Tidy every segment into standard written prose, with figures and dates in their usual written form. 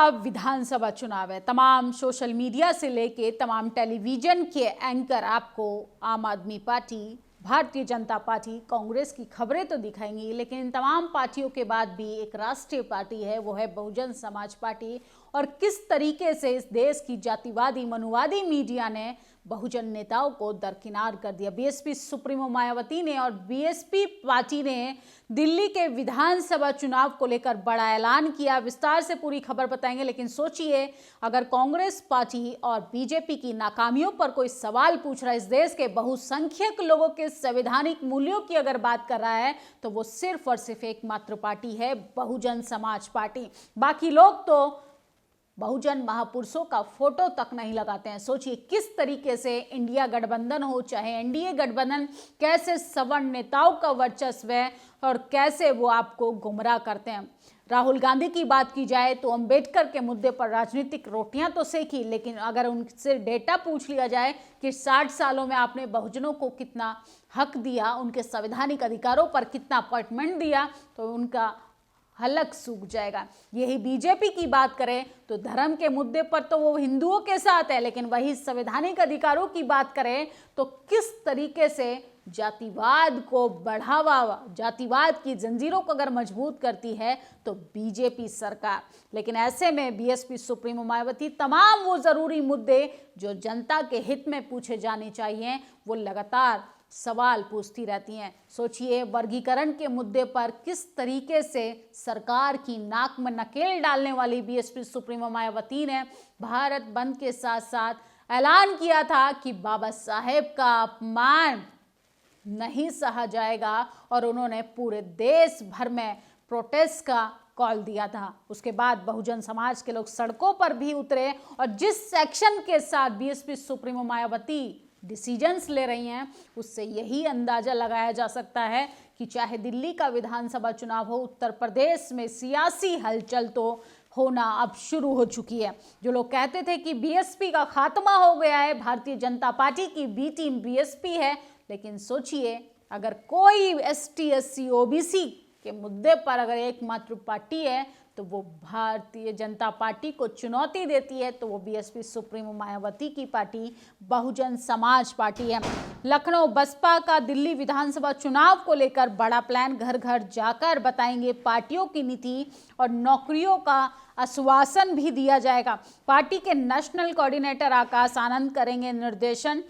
विधानसभा चुनाव है। तमाम सोशल मीडिया से लेके तमाम टेलीविजन के एंकर आपको आम आदमी पार्टी, भारतीय जनता पार्टी, कांग्रेस की खबरें तो दिखाएंगी, लेकिन इन तमाम पार्टियों के बाद भी एक राष्ट्रीय पार्टी है, वो है बहुजन समाज पार्टी। और किस तरीके से इस देश की जातिवादी मनुवादी मीडिया ने बहुजन नेताओं को दरकिनार कर दिया। बीएसपी सुप्रीमो मायावती ने और बीएसपी पार्टी ने दिल्ली के विधानसभा चुनाव को लेकर बड़ा ऐलान किया। विस्तार से पूरी खबर बताएंगे, लेकिन सोचिए, अगर कांग्रेस पार्टी और बीजेपी की नाकामियों पर कोई सवाल पूछ रहा है, इस देश के बहुसंख्यक लोगों के संवैधानिक मूल्यों की अगर बात कर रहा है, तो वो सिर्फ और सिर्फ एकमात्र पार्टी है बहुजन समाज पार्टी। बाकी लोग तो बहुजन महापुरुषों का फोटो तक नहीं लगाते हैं। सोचिए किस तरीके से इंडिया गठबंधन हो चाहे एनडीए गठबंधन, कैसे सवर्ण नेताओं का वर्चस्व है और कैसे वो आपको गुमराह करते हैं। राहुल गांधी की बात की जाए तो अंबेडकर के मुद्दे पर राजनीतिक रोटियां तो सेकी, लेकिन अगर उनसे डेटा पूछ लिया जाए कि 60 सालों में आपने बहुजनों को कितना हक दिया, उनके संवैधानिक अधिकारों पर कितना अपॉइंटमेंट दिया, तो उनका हलक सूख जाएगा। यही बीजेपी की बात करें तो धर्म के मुद्दे पर तो वो हिंदुओं के साथ है, लेकिन वही संवैधानिक अधिकारों की बात करें तो किस तरीके से जातिवाद को बढ़ावा, जातिवाद की जंजीरों को अगर मजबूत करती है तो बीजेपी सरकार। लेकिन ऐसे में बीएसपी सुप्रीमो मायावती तमाम वो जरूरी मुद्दे जो जनता के हित में पूछे जाने चाहिए, वो लगातार सवाल पूछती रहती हैं। सोचिए, वर्गीकरण के मुद्दे पर किस तरीके से सरकार की नाक में नकेल डालने वाली बीएसपी सुप्रीमो मायावती ने भारत बंद के साथ साथ ऐलान किया था कि बाबा साहेब का अपमान नहीं सहा जाएगा, और उन्होंने पूरे देश भर में प्रोटेस्ट का कॉल दिया था। उसके बाद बहुजन समाज के लोग सड़कों पर भी उतरे, और जिस सेक्शन के साथ बीएसपी सुप्रीमो मायावती डिसीजंस ले रही हैं, उससे यही अंदाजा लगाया जा सकता है कि चाहे दिल्ली का विधानसभा चुनाव हो, उत्तर प्रदेश में सियासी हलचल तो होना अब शुरू हो चुकी है। जो लोग कहते थे कि बीएसपी का खात्मा हो गया है, भारतीय जनता पार्टी की बी टीम बीएसपी है, लेकिन सोचिए, अगर कोई एसटी एससी ओबीसी के मुद्दे पर अगर एकमात्र पार्टी है तो वो भारतीय जनता पार्टी को चुनौती देती है, तो वो बीएसपी सुप्रीमो मायावती की पार्टी बहुजन समाज पार्टी है। लखनऊ बसपा का दिल्ली विधानसभा चुनाव को लेकर बड़ा प्लान, घर घर जाकर बताएंगे पार्टियों की नीति, और नौकरियों का आश्वासन भी दिया जाएगा। पार्टी के नेशनल कोऑर्डिनेटर आकाश आनंद करेंगे निर्देशन।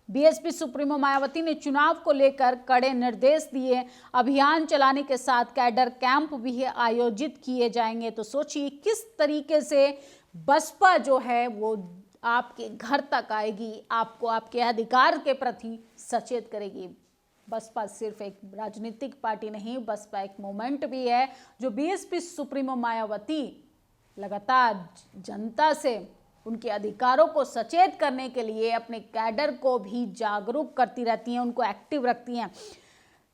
बीएसपी सुप्रीमो मायावती ने चुनाव को लेकर कड़े निर्देश दिए। अभियान चलाने के साथ कैडर कैंप भी आयोजित किए जाएंगे। तो सोचिए किस तरीके से बसपा जो है वो आपके घर तक आएगी, आपको आपके अधिकार के प्रति सचेत करेगी। बसपा सिर्फ एक राजनीतिक पार्टी नहीं, बसपा एक मूवमेंट भी है, जो बीएसपी सुप्रीमो मायावती लगातार जनता से उनके अधिकारों को सचेत करने के लिए अपने कैडर को भी जागरूक करती रहती हैं, उनको एक्टिव रखती हैं।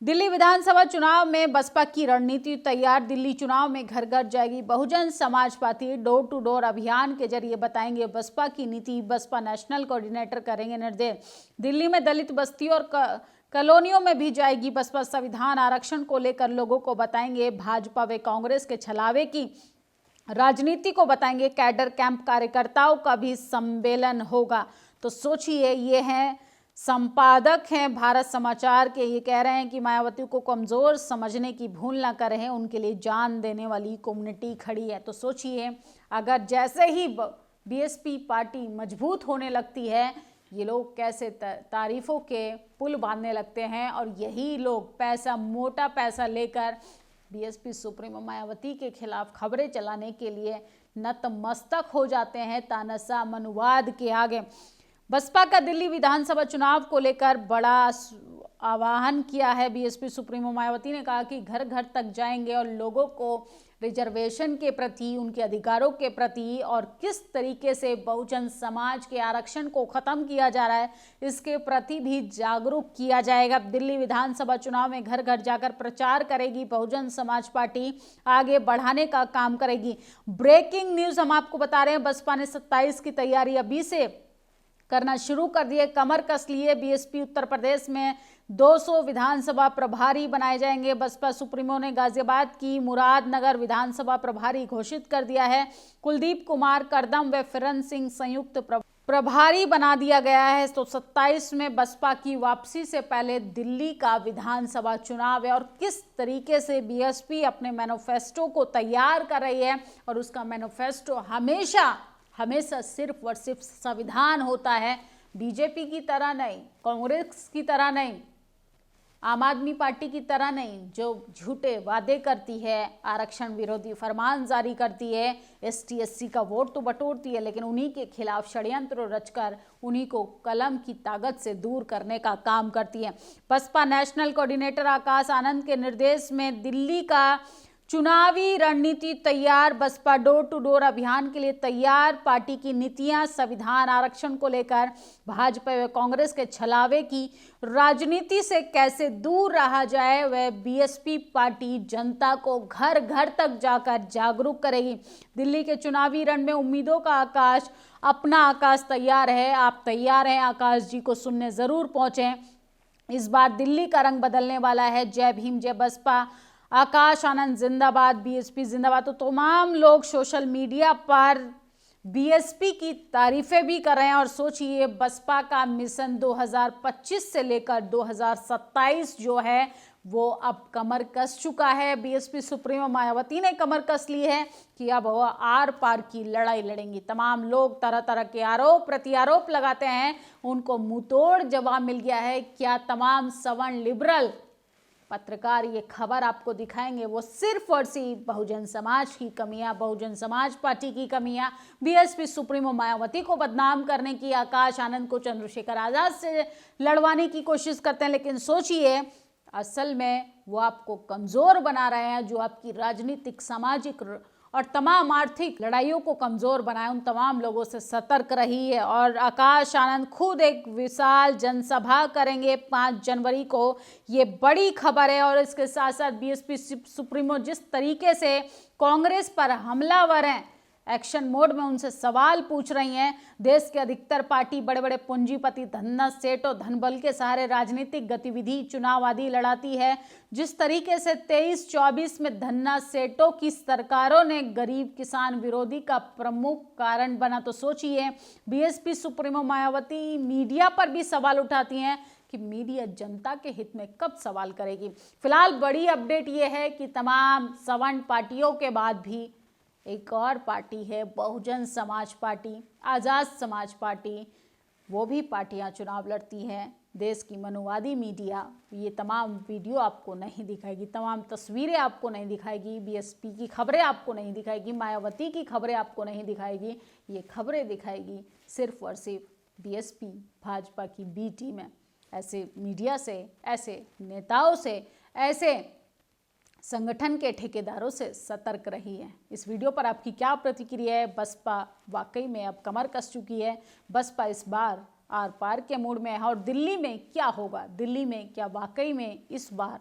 दिल्ली विधानसभा चुनाव में बसपा की रणनीति तैयार। दिल्ली चुनाव में घर घर जाएगी Bahujan Samaj party. Door to door अभियान के जरिए बताएंगे बसपा की नीति। बसपा नेशनल कोऑर्डिनेटर करेंगे निर्देश। दिल्ली में दलित बस्ती और कॉलोनियों में भी जाएगी बसपा। संविधान आरक्षण को लेकर लोगों को बताएंगे। भाजपा व कांग्रेस के छलावे की राजनीति को बताएंगे। कैडर कैंप कार्यकर्ताओं का भी सम्मेलन होगा। तो सोचिए, ये हैं संपादक हैं भारत समाचार के, ये कह रहे हैं कि मायावती को कमजोर समझने की भूल ना करें, उनके लिए जान देने वाली कम्युनिटी खड़ी है। तो सोचिए, अगर जैसे ही बीएसपी पार्टी मजबूत होने लगती है, ये लोग कैसे तारीफों के पुल बांधने लगते हैं, और यही लोग पैसा, मोटा पैसा लेकर बीएसपी सुप्रीमो मायावती के खिलाफ खबरें चलाने के लिए नतमस्तक हो जाते हैं तानाशाह मनुवाद के आगे। बसपा का दिल्ली विधानसभा चुनाव को लेकर बड़ा आह्वान किया है बीएसपी सुप्रीमो मायावती ने। कहा कि घर घर तक जाएंगे और लोगों को रिजर्वेशन के प्रति, उनके अधिकारों के प्रति, और किस तरीके से बहुजन समाज के आरक्षण को खत्म किया जा रहा है, इसके प्रति भी जागरूक किया जाएगा। दिल्ली विधानसभा चुनाव में घर घर जाकर प्रचार करेगी बहुजन समाज पार्टी, आगे बढ़ाने का काम करेगी। ब्रेकिंग न्यूज हम आपको बता रहे हैं, बसपा ने 27 की तैयारी अभी से करना शुरू कर दिए, कमर कस लिए। बीएसपी उत्तर प्रदेश में 200 विधानसभा प्रभारी बनाए जाएंगे। बसपा सुप्रीमो ने गाजियाबाद की मुरादनगर विधानसभा प्रभारी घोषित कर दिया है। कुलदीप कुमार करदम व फिरन सिंह संयुक्त प्रभारी बना दिया गया है। तो 27 में बसपा की वापसी से पहले दिल्ली का विधानसभा चुनाव है और किस तरीके से बीएसपी अपने मैनिफेस्टो को तैयार कर रही है, और उसका मैनिफेस्टो हमेशा सिर्फ और सिर्फ संविधान होता है। बीजेपी की तरह नहीं, कांग्रेस की तरह नहीं, आम आदमी पार्टी की तरह नहीं, जो झूठे वादे करती है, आरक्षण विरोधी फरमान जारी करती है, एसटी एससी का वोट तो बटोरती है, लेकिन उन्हीं के खिलाफ षड्यंत्र रचकर उन्हीं को कलम की ताकत से दूर करने का काम करती है। बसपा नेशनल कोऑर्डिनेटर आकाश आनंद के निर्देश में दिल्ली का चुनावी रणनीति तैयार। बसपा डोर टू डोर अभियान के लिए तैयार। पार्टी की नीतियां संविधान आरक्षण को लेकर भाजपा व कांग्रेस के छलावे की राजनीति से कैसे दूर रहा जाए, वह बीएसपी पार्टी जनता को घर घर तक जाकर जागरूक करेगी। दिल्ली के चुनावी रण में उम्मीदों का आकाश, अपना आकाश तैयार है। आप तैयार हैं? आकाश जी को सुनने जरूर पहुंचे। इस बार दिल्ली का रंग बदलने वाला है। जय भीम, जय बसपा, आकाश आनंद जिंदाबाद, बीएसपी जिंदाबाद। तो तमाम लोग सोशल मीडिया पर बीएसपी की तारीफें भी कर रहे हैं। और सोचिए, बसपा का मिशन 2025 से लेकर 2027 जो है वो अब कमर कस चुका है। बीएसपी सुप्रीमो मायावती ने कमर कस ली है कि अब वो आर पार की लड़ाई लड़ेंगी। तमाम लोग तरह तरह के आरोप प्रत्यारोप लगाते हैं, उनको मुंहतोड़ जवाब मिल गया है। क्या तमाम सवर्ण लिबरल पत्रकार ये खबर आपको दिखाएंगे, वो सिर्फ और सिर्फ बहुजन समाज की कमियां, बहुजन समाज पार्टी की कमियां, बीएसपी सुप्रीमो मायावती को बदनाम करने की, आकाश आनंद को चंद्रशेखर आजाद से लड़वाने की कोशिश करते हैं। लेकिन सोचिए, असल में वो आपको कमजोर बना रहे हैं। जो आपकी राजनीतिक, सामाजिक और तमाम आर्थिक लड़ाइयों को कमजोर बनाए, उन तमाम लोगों से सतर्क रही है। और आकाश आनंद खुद एक विशाल जनसभा करेंगे 5 जनवरी को। ये बड़ी खबर है। और इसके साथ साथ बीएसपी सुप्रीमो जिस तरीके से कांग्रेस पर हमलावर हैं, एक्शन मोड में उनसे सवाल पूछ रही हैं। देश के अधिकतर पार्टी बड़े बड़े पूंजीपति, धन्ना सेठ और धनबल के सहारे राजनीतिक गतिविधि, चुनाव आदि लड़ाती है। जिस तरीके से 23-24 में धन्ना सेठों की सरकारों ने गरीब किसान विरोधी का प्रमुख कारण बना, तो सोचिए बीएसपी सुप्रीमो मायावती मीडिया पर भी सवाल उठाती हैं कि मीडिया जनता के हित में कब सवाल करेगी। फिलहाल बड़ी अपडेट ये है कि तमाम सवर्ण पार्टियों के बाद भी एक और पार्टी है, बहुजन समाज पार्टी, आज़ाद समाज पार्टी, वो भी पार्टियां चुनाव लड़ती हैं। देश की मनुवादी मीडिया ये तमाम वीडियो आपको नहीं दिखाएगी, तमाम तस्वीरें आपको नहीं दिखाएगी, बीएसपी की खबरें आपको नहीं दिखाएगी, मायावती की खबरें आपको नहीं दिखाएगी। ये खबरें दिखाएगी सिर्फ और सिर्फ बीएसपी, भाजपा की बी टीम है। ऐसे मीडिया से, ऐसे नेताओं से, ऐसे संगठन के ठेकेदारों से सतर्क रही है। इस वीडियो पर आपकी क्या प्रतिक्रिया है? बसपा वाकई में अब कमर कस चुकी है। बसपा इस बार आर पार के मूड में है। और दिल्ली में क्या होगा? दिल्ली में क्या वाकई में इस बार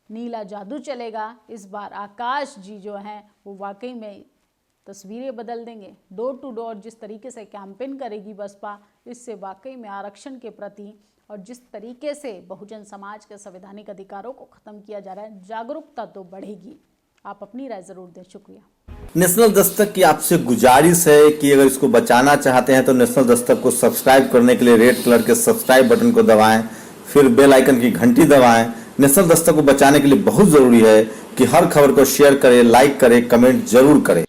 नीला जादू चलेगा? इस बार आकाश जी जो हैं वो वाकई में तस्वीरें बदल देंगे। डोर टू डोर जिस तरीके से कैंपेन करेगी बसपा, इससे वाकई में आरक्षण के प्रति और जिस तरीके से बहुजन समाज के संवैधानिक अधिकारों को खत्म किया जा रहा है, जागरूकता तो बढ़ेगी। आप अपनी राय जरूर दें। शुक्रिया। नेशनल दस्तक की आपसे गुजारिश है कि अगर इसको बचाना चाहते हैं तो नेशनल दस्तक को सब्सक्राइब करने के लिए रेड कलर के सब्सक्राइब बटन को दबाएं, फिर बेल आइकन की घंटी दबाएं। नेशनल दस्तक को बचाने के लिए बहुत जरूरी है कि हर खबर को शेयर करें, लाइक करें, कमेंट जरूर करें।